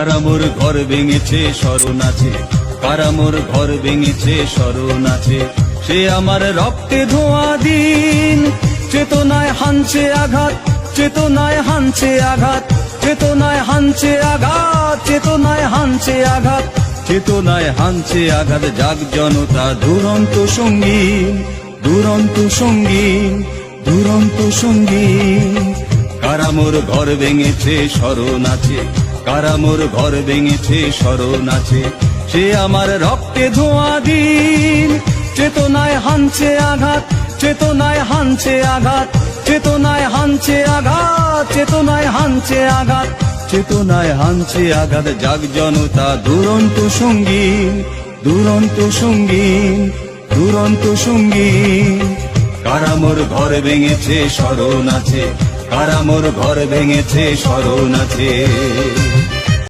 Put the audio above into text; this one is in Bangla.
কারা মোর ঘর ভেঙেছে স্মরণ আছে, কারা মোর ঘর ভেঙেছে স্মরণ আছে। সে আমার রক্তে ধোয়া দিন, চেতনায় হানছে আঘাত, চেতনায় হানছে আঘাত, চেতনায় হানছে আঘাত, চেতনায় হানছে আঘাত, চেতনায় হানছে আঘাত। জাগ জনতা দুরন্ত সঙ্গীন, দুরন্ত সঙ্গীন, দুরন্ত সঙ্গীন। কারা মোর ঘর ভেঙেছে স্মরণ আছে, কারা মোর ঘর ভেঙেছে স্মরণ আছে। সে আমার রক্তে ধোয়া দিন, চেতনায় হানছে আঘাত, চেতনায় হানছে আঘাত, চেতনায় হানছে আঘাত, চেতনায় হানছে আঘাত, চেতনায় হানছে আঘাত। জাগ জনতা দুরন্ত সঙ্গীন, দুরন্ত সঙ্গীন, দুরন্ত সঙ্গীন। কারা মোর ঘর ভেঙেছে স্মরণ আছে, কারা মোর ঘর ভেঙেছে স্মরণ আছে।